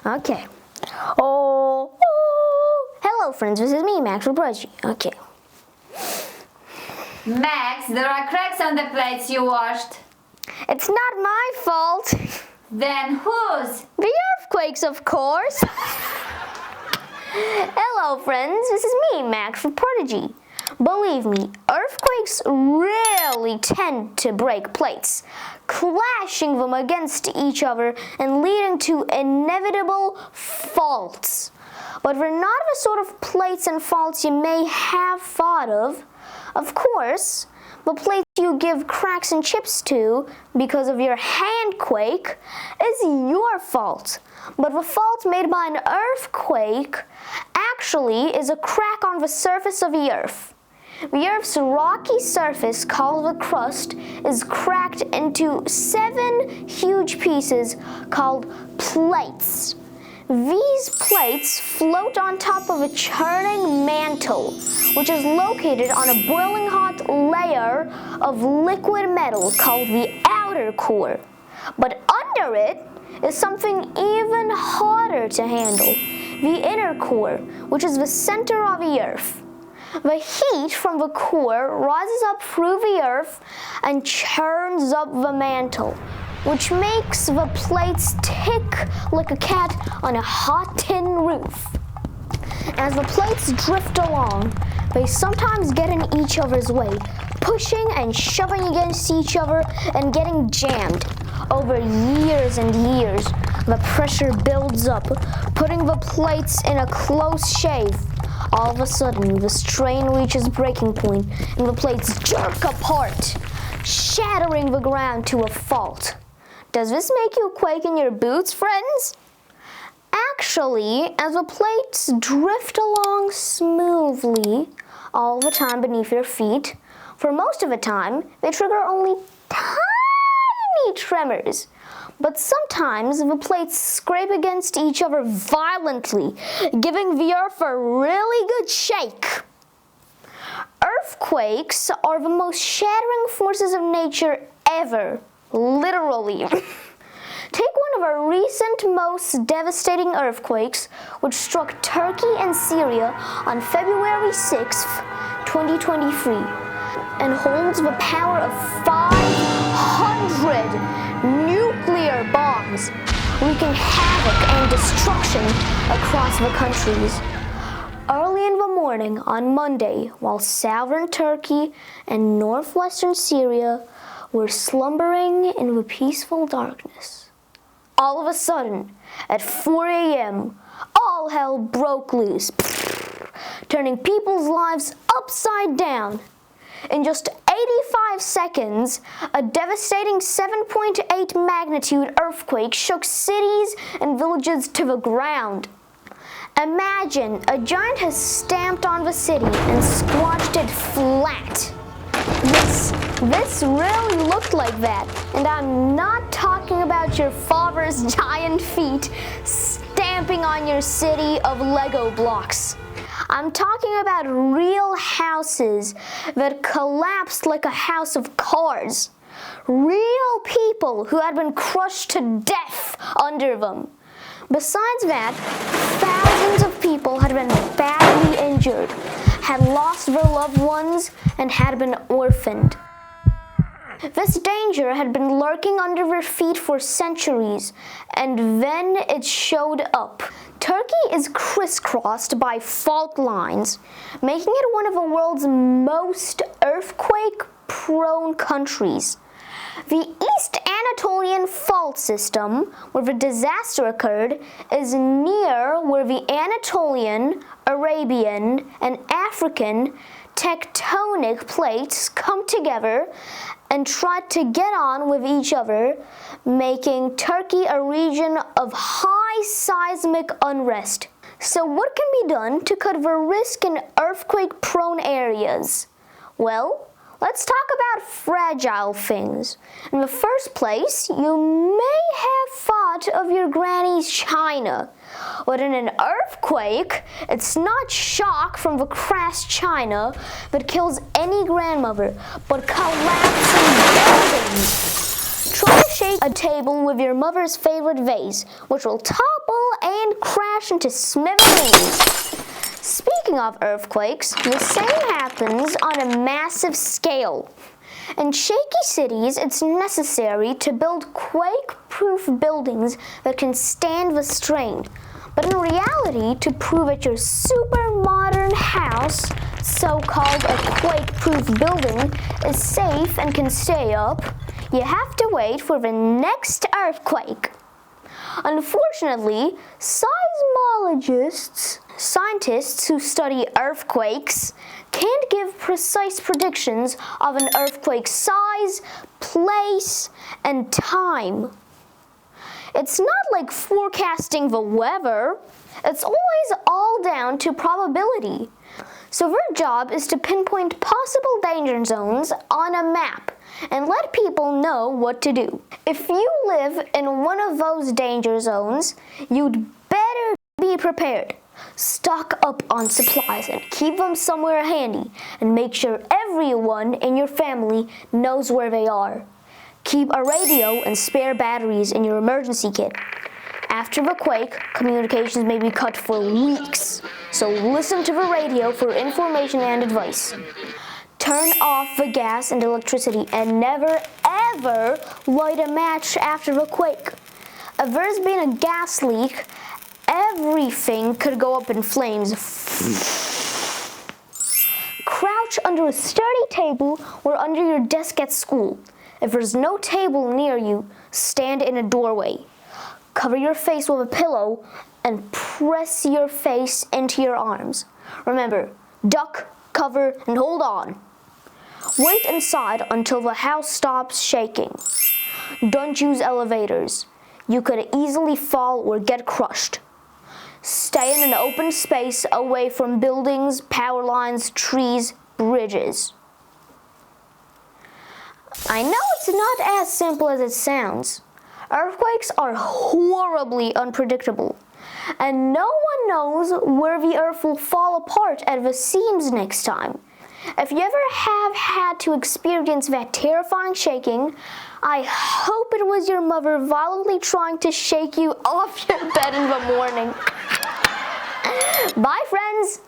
Okay. Hello friends, this is me, Max from Prodigy. Okay. Max, there are cracks on the plates you washed. It's not my fault. Then whose? The earthquakes, of course. Hello friends, this is me, Max from Prodigy. Believe me, earthquakes really tend to break plates, clashing them against each other and leading to inevitable faults. But they're not the sort of plates and faults you may have thought of. Of course, the plates you give cracks and chips to because of your handQUAKE is your fault. But the fault made by an earthquake actually is a crack on the surface of the earth. The Earth's rocky surface, called the crust, is cracked into 7 huge pieces called plates. These plates float on top of a churning mantle, which is located on a boiling hot layer of liquid metal called the outer core. But under it is something even harder to handle, the inner core, which is the center of the Earth. The heat from the core rises up through the earth and churns up the mantle, which makes the plates tick like a cat on a hot tin roof. As the plates drift along, they sometimes get in each other's way, pushing and shoving against each other and getting jammed. Over years and years, the pressure builds up, putting the plates in a close shave. All of a sudden, the strain reaches breaking point and the plates jerk apart, shattering the ground to a fault. Does this make you quake in your boots, friends? Actually, as the plates drift along smoothly all the time beneath your feet, for most of the time, they trigger only tiny tremors. But sometimes the plates scrape against each other violently, giving the earth a really good shake. Earthquakes are the most shattering forces of nature ever, literally. Take one of our recent most devastating earthquakes, which struck Turkey and Syria on February 6th, 2023, and holds the power of 500 nuclear bombs, wreaking havoc and destruction across the countries. Early in the morning on Monday, while southern Turkey and northwestern Syria were slumbering in the peaceful darkness, all of a sudden, at 4 a.m., all hell broke loose, turning people's lives upside down. In just 85 seconds, a devastating 7.8 magnitude earthquake shook cities and villages to the ground. Imagine a giant has stamped on the city and squashed it flat. This really looked like that, and I'm not talking about your father's giant feet stamping on your city of Lego blocks. I'm talking about real houses that collapsed like a house of cards. Real people who had been crushed to death under them. Besides that, thousands of people had been badly injured, had lost their loved ones, and had been orphaned. This danger had been lurking under their feet for centuries, and then it showed up. Turkey is crisscrossed by fault lines, making it one of the world's most earthquake-prone countries. The East Anatolian fault system, where the disaster occurred, is near where the Anatolian, Arabian, and African tectonic plates come together and try to get on with each other, making Turkey a region of high seismic unrest. So what can be done to cut the risk in earthquake-prone areas? Well, let's talk about fragile things. In the first place, you may have thought of your granny's china. But in an earthquake, it's not shock from the crash china that kills any grandmother, but collapsing buildings. Try to shake a table with your mother's favorite vase, which will topple and crash into smithereens. Speaking of earthquakes, the same happens on a massive scale. In shaky cities, it's necessary to build quake-proof buildings that can stand the strain. But in reality, to prove that your super modern house, so-called a quake-proof building, is safe and can stay up, you have to wait for the next earthquake. Unfortunately, seismologists, scientists who study earthquakes, can't give precise predictions of an earthquake's size, place, and time. It's not like forecasting the weather. It's always all down to probability. So their job is to pinpoint possible danger zones on a map and let people know what to do. If you live in one of those danger zones, you'd better be prepared. Stock up on supplies and keep them somewhere handy, and make sure everyone in your family knows where they are. Keep a radio and spare batteries in your emergency kit. After the quake, communications may be cut for weeks, so listen to the radio for information and advice. Turn off the gas and electricity, and never ever light a match after the quake. If there's been a gas leak, everything could go up in flames. Crouch under a sturdy table or under your desk at school. If there's no table near you, stand in a doorway. Cover your face with a pillow and press your face into your arms. Remember, duck, cover, and hold on. Wait inside until the house stops shaking. Don't use elevators. You could easily fall or get crushed. Stay in an open space away from buildings, power lines, trees, bridges. I know it's not as simple as it sounds. Earthquakes are horribly unpredictable, and no one knows where the earth will fall apart at the seams next time. If you ever have had to experience that terrifying shaking, I hope it was your mother violently trying to shake you off your bed in the morning. Bye, friends!